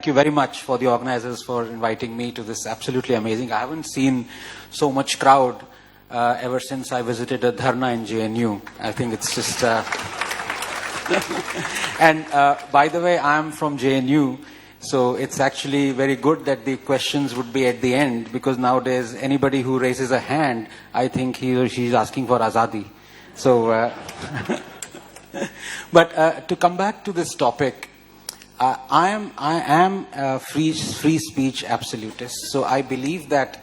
Thank you very much for the organizers for inviting me to this absolutely amazing. I haven't seen so much crowd ever since I visited a dharna in JNU. I think it's just... And by the way, I'm from JNU, so it's actually very good that the questions would be at the end, because nowadays anybody who raises a hand, I think he or she is asking for azadi. So, but to come back to this topic, I am a free speech absolutist. So I believe that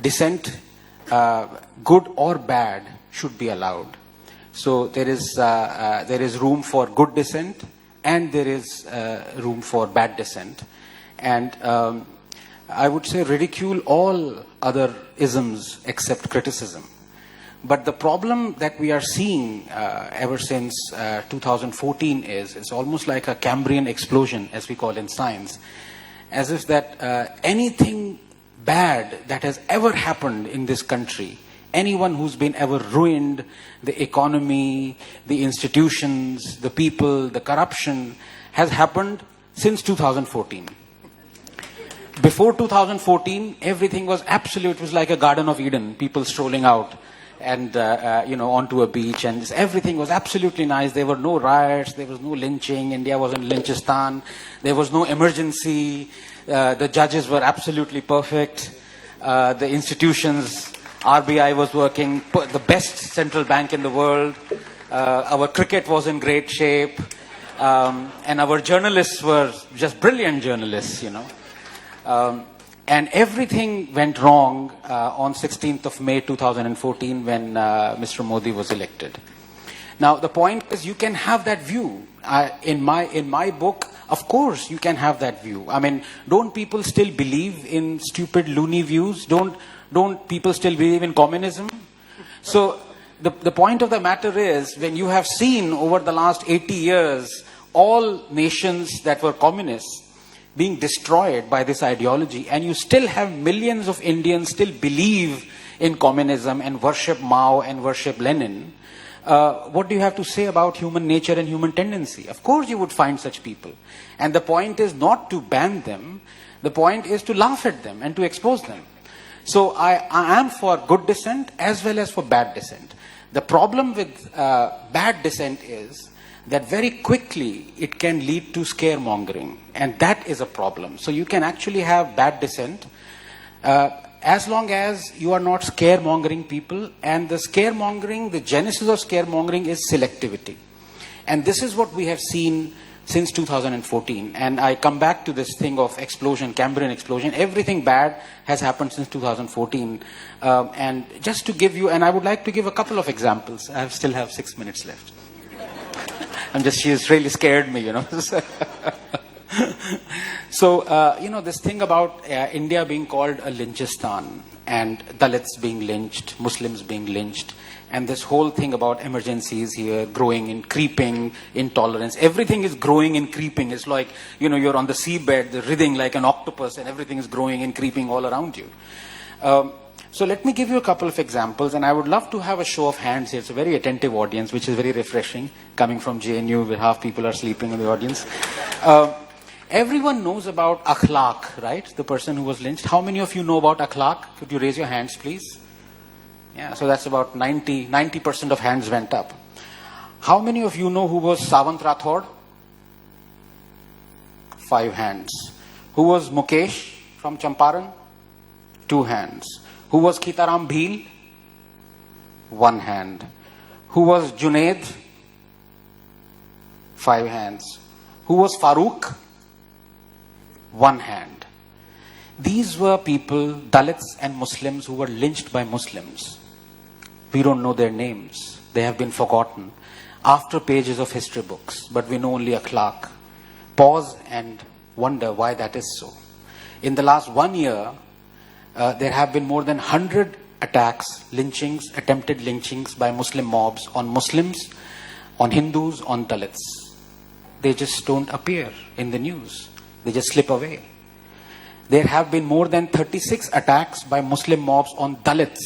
dissent, good or bad, should be allowed. So there is room for good dissent, and there is room for bad dissent. And I would say ridicule all other isms except criticism. But the problem that we are seeing ever since 2014 is it's almost like a Cambrian explosion, as we call in science, as if that anything bad that has ever happened in this country, anyone who's been ever ruined, the economy, the institutions, the people, the corruption, has happened since 2014. Before 2014, everything was absolute. It was like a Garden of Eden, people strolling out and onto a beach, and everything was absolutely nice. There were no riots, there was no lynching, India wasn't Lynchistan, there was no emergency, the judges were absolutely perfect, the institutions, RBI was working, the best central bank in the world, our cricket was in great shape, and our journalists were just brilliant journalists, and everything went wrong on 16th of May 2014 when Mr. Modi was elected. Now, the point is, you can have that view. In my book, of course, you can have that view. I mean, don't people still believe in stupid, loony views? Don't people still believe in communism? So, the point of the matter is, when you have seen over the last 80 years, all nations that were communists being destroyed by this ideology, and you still have millions of Indians still believe in communism and worship Mao and worship Lenin, what do you have to say about human nature and human tendency? Of course you would find such people. And the point is not to ban them, the point is to laugh at them and to expose them. So I am for good dissent as well as for bad dissent. The problem with bad dissent is that very quickly it can lead to scaremongering, and that is a problem. So you can actually have bad dissent as long as you are not scaremongering people, and the scaremongering, the genesis of scaremongering is selectivity. And this is what we have seen since 2014. And I come back to this thing of explosion, Cambrian explosion. Everything bad has happened since 2014. And just to give you, and I would like to give a couple of examples. I still have 6 minutes left. She's really scared me, So, this thing about India being called a Lynchistan, and Dalits being lynched, Muslims being lynched, and this whole thing about emergencies here, growing and creeping, intolerance, everything is growing and creeping. It's like, you're on the seabed, the writhing like an octopus, and everything is growing and creeping all around you. So let me give you a couple of examples, and I would love to have a show of hands here. It's a very attentive audience, which is very refreshing, coming from JNU, where half people are sleeping in the audience. Everyone knows about Akhlaq, right? The person who was lynched. How many of you know about Akhlaq? Could you raise your hands, please? Yeah, so that's about 90% of hands went up. How many of you know who was Savant Rathod? 5 hands. Who was Mukesh from Champaran? 2 hands. Who was Kitaram Bhil? 1 hand. Who was Junaid? 5 hands. Who was Farooq? 1 hand. These were people, Dalits and Muslims, who were lynched by Muslims. We don't know their names. They have been forgotten after pages of history books, but we know only Akhlaq. Pause and wonder why that is so. In the last 1 year, there have been more than 100 attacks, lynchings, attempted lynchings by Muslim mobs on Muslims, on Hindus, on Dalits. They just don't appear in the news. They just slip away. There have been more than 36 attacks by Muslim mobs on Dalits,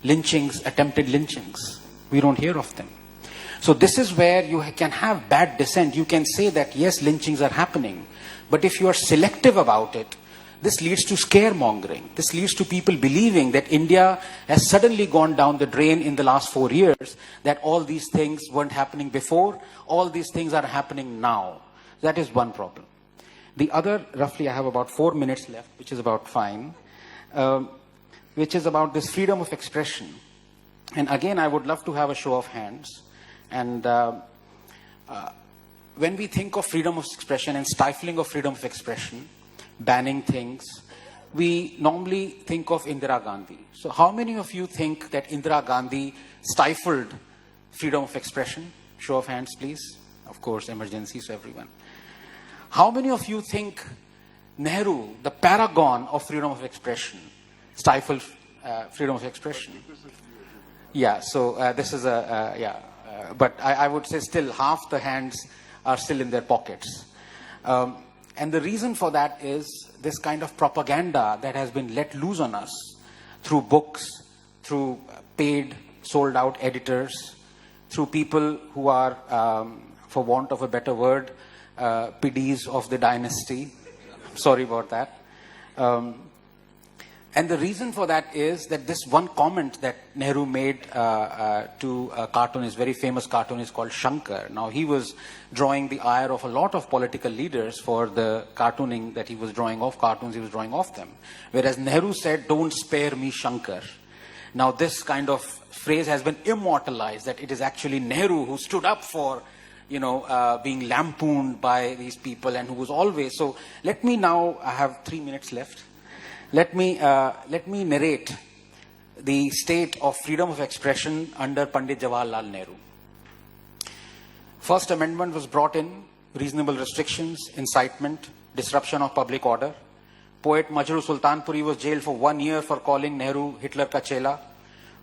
lynchings, attempted lynchings. We don't hear of them. So this is where you can have bad dissent. You can say that, yes, lynchings are happening. But if you are selective about it, this leads to scaremongering. This leads to people believing that India has suddenly gone down the drain in the last 4 years, that all these things weren't happening before, all these things are happening now. That is one problem. The other, roughly I have about 4 minutes left, which is about fine, which is about this freedom of expression. And again, I would love to have a show of hands. And when we think of freedom of expression and stifling of freedom of expression, banning things, we normally think of Indira Gandhi. So how many of you think that Indira Gandhi stifled freedom of expression? Show of hands, please. Of course, emergency, so everyone. How many of you think Nehru, the paragon of freedom of expression, stifled freedom of expression? Yeah, so this is but I would say still half the hands are still in their pockets. And the reason for that is this kind of propaganda that has been let loose on us through books, through paid, sold out editors, through people who are, for want of a better word, PDs of the dynasty. Sorry about that. And the reason for that is that this one comment that Nehru made to a cartoonist, very famous cartoonist called Shankar. Now, he was drawing the ire of a lot of political leaders for the cartooning that he was drawing of, cartoons he was drawing of them. Whereas Nehru said, "Don't spare me, Shankar." Now, this kind of phrase has been immortalized, that it is actually Nehru who stood up for, being lampooned by these people and who was always... So, let me now, I have 3 minutes left. Let me narrate the state of freedom of expression under Pandit Jawaharlal Nehru. First Amendment was brought in, reasonable restrictions, incitement, disruption of public order. Poet Majru Sultanpuri was jailed for 1 year for calling Nehru Hitler ka chela.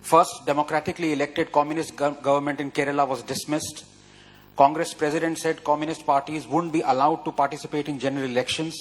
First democratically elected communist government in Kerala was dismissed. Congress president said communist parties wouldn't be allowed to participate in general elections.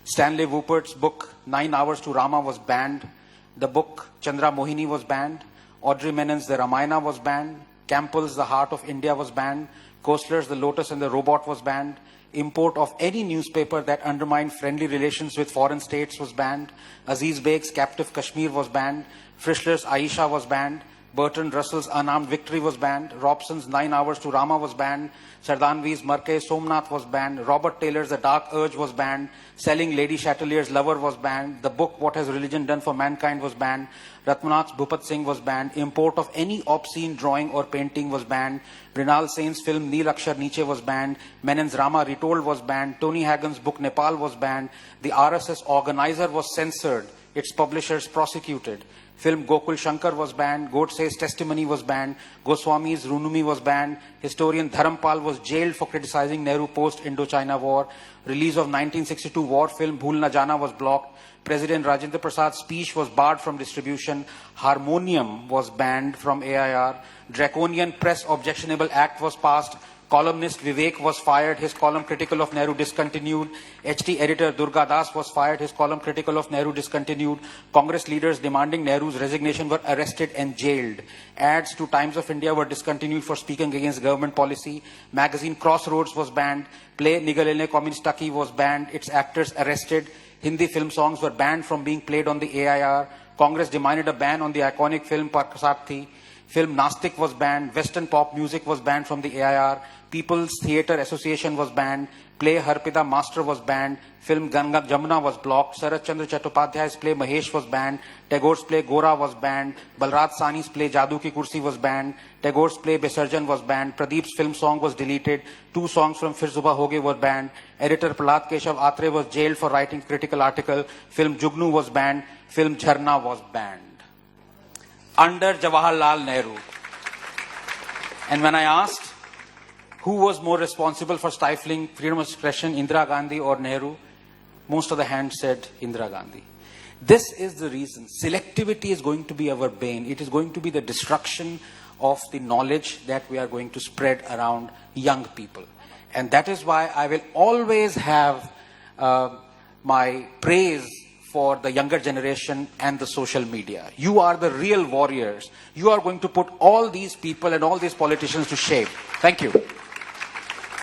Stanley Woopert's book 9 Hours to Rama was banned. The book Chandra Mohini was banned. Audrey Menon's The Ramayana was banned. Campbell's The Heart of India was banned. Koestler's The Lotus and the Robot was banned. Import of any newspaper that undermined friendly relations with foreign states was banned. Aziz Beg's Captive Kashmir was banned. Frischler's Aisha was banned. Bertrand Russell's Unarmed Victory was banned. Robson's 9 Hours to Rama was banned. Sardanvi's Marke Somnath was banned. Robert Taylor's The Dark Urge was banned. Selling Lady Chatelier's Lover was banned. The book What Has Religion Done for Mankind was banned. Ratmanath's Bhupat Singh was banned. Import of any obscene drawing or painting was banned. Mrinal Sen's film Neel Akshar Niche was banned. Menon's Rama Retold was banned. Tony Hagen's book Nepal was banned. The RSS organizer was censored. Its publishers prosecuted. Film Gokul Shankar was banned. Godse's Testimony was banned. Goswami's Runumi was banned. Historian Dharampal was jailed for criticizing Nehru post-Indochina war. Release of 1962 war film Bhool Na Jana was blocked. President Rajendra Prasad's speech was barred from distribution. Harmonium was banned from AIR. Draconian Press Objectionable Act was passed. Columnist Vivek was fired. His column critical of Nehru discontinued. HT editor Durga Das was fired. His column critical of Nehru discontinued. Congress leaders demanding Nehru's resignation were arrested and jailed. Ads to Times of India were discontinued for speaking against government policy. Magazine Crossroads was banned. Play Nigalene Communistaki was banned. Its actors arrested. Hindi film songs were banned from being played on the AIR. Congress demanded a ban on the iconic film Parkasathi. Film Nastik was banned. Western pop music was banned from the AIR. People's Theatre Association was banned. Play Harpida Master was banned. Film Ganga Jamuna was blocked. Sarat Chandra Chattopadhyay's play Mahesh was banned. Tagore's play Gora was banned. Balraj Sani's play Jadoo Ki Kursi was banned. Tagore's play Besarjan was banned. Pradeep's film song was deleted. 2 songs from Fir Subah Hoge were banned. Editor Prahlad Keshav Atre was jailed for writing critical article. Film Jugnu was banned. Film Jharna was banned. Under Jawaharlal Nehru. And when I asked who was more responsible for stifling freedom of expression, Indira Gandhi or Nehru, most of the hands said Indira Gandhi. This is the reason. Selectivity is going to be our bane. It is going to be the destruction of the knowledge that we are going to spread around young people. And that is why I will always have my praise for the younger generation and the social media. You are the real warriors. You are going to put all these people and all these politicians to shame. Thank you.